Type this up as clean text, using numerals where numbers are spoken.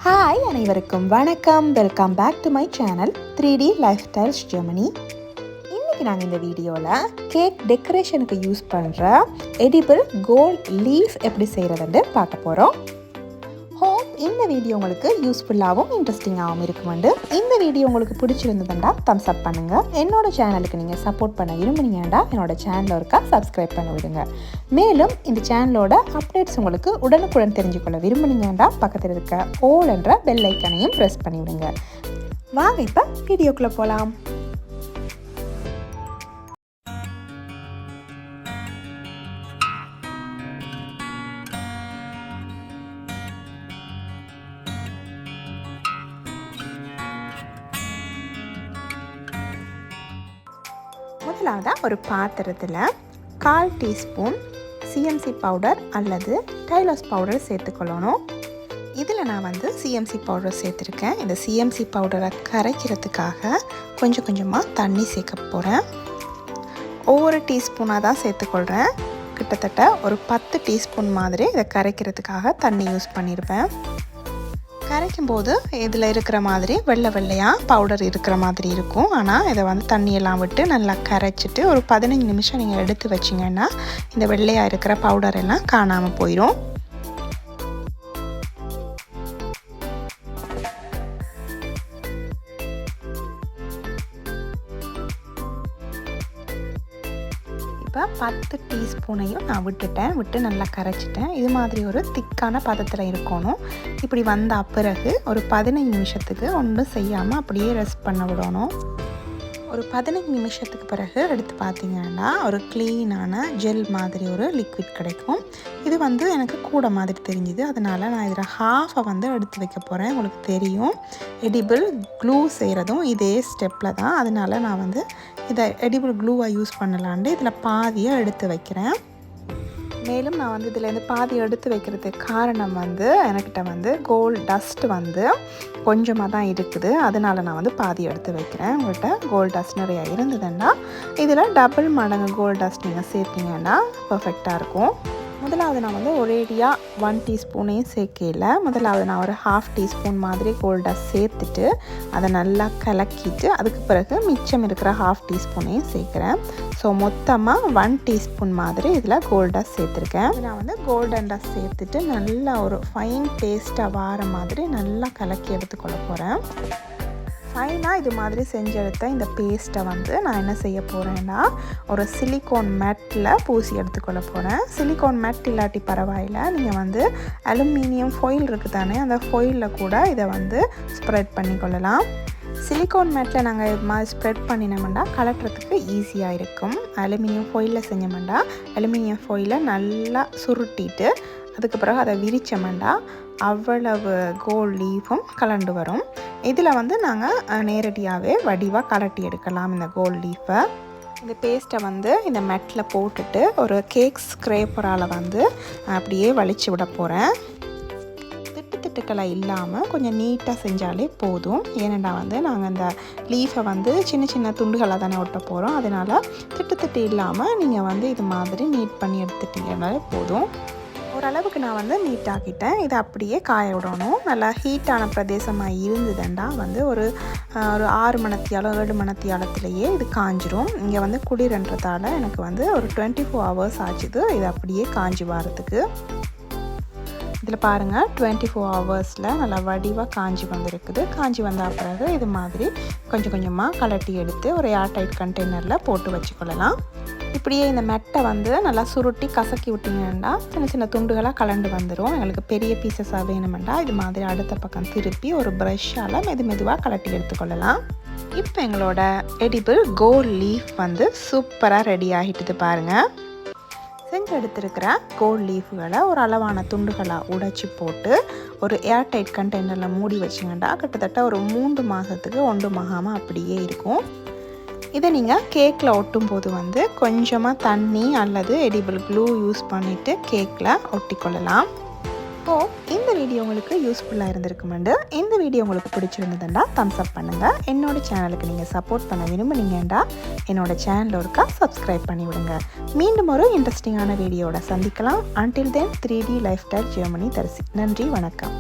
Hi அனைவருக்கும் வணக்கம். Welcome back to my channel 3D life styles Germany. இன்றைக்கி நாங்கள் இந்த வீடியோவில் கேக் டெக்கரேஷனுக்கு யூஸ் பண்ணுற எடிபிள் கோல்ட் லீஃப் எப்படி செய்கிறதுன்னு பார்க்க போகிறோம். ஹோப் இந்த வீடியோ உங்களுக்கு யூஸ்ஃபுல்லாகவும் இன்ட்ரெஸ்டிங்காகவும் இருக்குமெண்டு. இந்த வீடியோ உங்களுக்கு பிடிச்சிருந்ததுண்டா தம்ஸ் அப் பண்ணுங்கள். என்னோடய சேனலுக்கு நீங்கள் சப்போர்ட் பண்ண விரும்புனீங்கண்டா என்னோட சேனலில் இருக்கா சப்ஸ்கிரைப் பண்ண விடுங்க. மேலும் இந்த சேனலோட அப்டேட்ஸ் உங்களுக்கு உடனுக்குடன் தெரிஞ்சுக்கொள்ள விரும்புனீங்கண்டா பக்கத்தில் இருக்க ஆல் என்ற பெல் ஐக்கனையும் ப்ரெஸ் பண்ணிவிடுங்க. வாங்க இப்போ வீடியோக்குள்ளே போகலாம். முதலாவதாக ஒரு பாத்திரத்தில் 1/4 டீஸ்பூன் சிஎம்சி பவுடர் அல்லது டைலர்ஸ் பவுடர் சேர்த்துக்கொள்ளணும். இதில் நான் சிஎம்சி பவுடர் சேர்த்துருக்கேன். இந்த சிஎம்சி பவுடரை கரைக்கிறதுக்காக கொஞ்சம் கொஞ்சமாக தண்ணி சேர்க்க போகிறேன். ஒவ்வொரு டீஸ்பூனாக தான் சேர்த்துக்கொள்கிறேன். கிட்டத்தட்ட ஒரு 10 டீஸ்பூன் மாதிரி இதை கரைக்கிறதுக்காக தண்ணி யூஸ் பண்ணியிருப்பேன். கரைக்கும்போது இதில் இருக்கிற மாதிரி வெள்ளையாக பவுடர் இருக்கிற மாதிரி இருக்கும். ஆனால் இதை தண்ணியெல்லாம் விட்டு நல்லா கரைச்சிட்டு ஒரு 15 நிமிஷம் நீங்கள் எடுத்து வச்சிங்கன்னா இந்த வெள்ளையாக இருக்கிற பவுடர் எல்லாம் காணாமல் போயிடும். இப்போ 10 டீஸ்பூனையும் நான் விட்டு நல்லா கரைச்சிட்டேன். இது மாதிரி ஒரு திக்கான பதத்தில் இருக்கணும். இப்படி வந்த பிறகு ஒரு 15 நிமிஷத்துக்கு ஒன்றும் செய்யாமல் அப்படியே ரெஸ்ட் பண்ண விடணும். ஒரு 15 நிமிஷத்துக்கு பிறகு எடுத்து பார்த்தீங்கன்னா ஒரு க்ளீனான ஜெல் மாதிரி ஒரு லிக்விட் கிடைக்கும். இது எனக்கு கூட மாதிரி தெரிஞ்சுது. அதனால் நான் இதில் ஹாஃபை எடுத்து வைக்க போகிறேன். உங்களுக்கு தெரியும் எடிபிள் க்ளூ செய்கிறதும் இதே ஸ்டெப்பில் தான். அதனால் நான் இதை எடிபிள் க்ளூவை யூஸ் பண்ணலான்ட்டு இதில் பாதியை எடுத்து வைக்கிறேன். மேலும் நான் இதிலேருந்து பாதி எடுத்து வைக்கிறதுக்கு காரணம் என்கிட்ட கோல்ட் டஸ்ட் கொஞ்சமாக தான் இருக்குது. அதனால் நான் பாதி எடுத்து வைக்கிறேன். உங்கள்கிட்ட கோல்ட் டஸ்ட் நிறையா இருந்ததுன்னா இதில் டபுள் மடங்கு கோல்ட் டஸ்ட் நீங்கள் சேர்த்திங்கன்னா பர்ஃபெக்டாக இருக்கும். முதலாவது நான் ஒரேடியாக 1 டீஸ்பூனையும் சேர்க்கல. முதலாவது நான் ஒரு 1/2 டீஸ்பூன் மாதிரி கோல்ட் டஸ்ட் சேர்த்துட்டு அதை நல்லா கலக்கிட்டு அதுக்கு பிறகு மிச்சம் இருக்கிற 1/2 டீஸ்பூனையும் சேர்க்குறேன். ஸோ மொத்தமாக 1 டீஸ்பூன் மாதிரி இதில் கோல்ட் டஸ்ட் சேர்த்துருக்கேன். நான் கோல்டன் டஸ்ட் சேர்த்துட்டு நல்லா ஒரு ஃபைன் பேஸ்ட்டாக வார மாதிரி நல்லா கலக்கி எடுத்துக்கொள்ள போகிறேன். ஃபைனாக இது மாதிரி செஞ்செடுத்த இந்த பேஸ்ட்டை நான் என்ன செய்ய போகிறேன்னா ஒரு சிலிக்கான் மேட்டில் பூசி எடுத்துக்கொள்ள போகிறேன். சிலிக்கான் மேட் இல்லாட்டி பரவாயில்லை, நீங்கள் அலுமினியம் ஃபாயில் இருக்குது தானே, அந்த ஃபாயிலில் கூட இதை ஸ்ப்ரெட் பண்ணிக்கொள்ளலாம். சிலிக்கான் மேட்டில் நாங்கள் இது மாதிரி ஸ்ப்ரெட் பண்ணினோம்னா கலட்டுறதுக்கு ஈஸியாக இருக்கும். அலுமினியம் ஃபாயிலில் செஞ்சோம்னா அலுமினியம் ஃபாயிலை நல்லா சுருட்டிட்டு அதுக்கு பிறகு அதை விரிச்சோம்னா அவ்வளவு கோல்ட் லீஃபும் கலண்டு வரும். இதில் நாங்கள் நேரடியாகவே வடிவாக கலட்டி எடுக்கலாம் இந்த கோல்ட் லீஃபை. இந்த பேஸ்ட்டை இந்த மெட்டில் போட்டுட்டு ஒரு கேக் ஸ்க்ரேப்பரால் அப்படியே வலிச்சு விட போகிறேன். திட்டுக்களை இல்லாமல் கொஞ்சம் நீட்டாக செஞ்சாலே போதும். ஏனெண்டா நாங்கள் இந்த லீஃபை சின்ன சின்ன துண்டுகளாக தானே ஒட்ட போகிறோம். அதனால் திட்டு இல்லாமல் நீங்கள் இது மாதிரி நீட் பண்ணி எடுத்துட்டீங்கன்னாலே போதும். ஓரளவுக்கு நான் நீட்டாக்கிட்டேன். இதை அப்படியே காய விடணும். நல்லா ஹீட்டான பிரதேசமாக இருந்ததுண்டா ஒரு 6 மணித்தியாலம் 7 மணித்தியாலத்திலேயே இது காஞ்சிரும். இங்கே குளிர்ன்றதால எனக்கு ஒரு 24 ஹவர்ஸ் ஆச்சுது இது அப்படியே காஞ்சி வரத்துக்கு. இதில் பாருங்கள் 24 ஹவர்ஸில் நல்லா வடிவாக காஞ்சி வந்திருக்குது. காஞ்சி வந்த பிறகு இது மாதிரி கொஞ்சம் கொஞ்சமாக கலட்டி எடுத்து ஒரு ஏர்டைட் கண்டெய்னரில் போட்டு வச்சுக்கொள்ளலாம். இப்படியே இந்த மெட்டை நல்லா சுருட்டி கசக்கி விட்டிங்கன்னா சின்ன சின்ன துண்டுகளாக கலண்டு வந்துடும். எங்களுக்கு பெரிய பீசஸாக வேணுமெண்டா இது மாதிரி அடுத்த பக்கம் திருப்பி ஒரு ப்ரஷ்ஷால் மெதுவாக கலட்டி எடுத்துக்கொள்ளலாம். இப்போ எங்களோட எடிபிள் கோல்ட் லீஃப் சூப்பராக ரெடி ஆகிட்டுது பாருங்கள். செஞ்சு எடுத்துருக்கிற கோல்ட் லீஃப்களை ஒரு அளவான துண்டுகளாக உடைச்சி போட்டு ஒரு ஏர்டைட் கண்டெய்னரில் மூடி வச்சிங்கன்னா கிட்டத்தட்ட ஒரு 3 மாதத்துக்கு ஒன்றுமாகாமல் அப்படியே இருக்கும். இதை நீங்கள் கேக்கில் ஒட்டும் போது கொஞ்சமாக தண்ணி அல்லது எடிபிள் க்ளூ யூஸ் பண்ணிவிட்டு கேக்கில் ஒட்டிக்கொள்ளலாம். இந்த வீடியோ உங்களுக்கு யூஸ்ஃபுல்லாக இருந்திருக்குமெண்டு. இந்த வீடியோ உங்களுக்கு பிடிச்சிருந்ததுண்டா தம்ஸ் அப் பண்ணுங்கள். என்னோடய சேனலுக்கு நீங்கள் சப்போர்ட் பண்ண விரும்புனீங்கண்டா என்னோட சேனலில் இருக்கா சப்ஸ்கிரைப் பண்ணி விடுங்க. மீண்டும் ஒரு இன்ட்ரெஸ்டிங்கான வீடியோவோட சந்திக்கலாம். Until then 3D life style Germany தரிசி. நன்றி, வணக்கம்.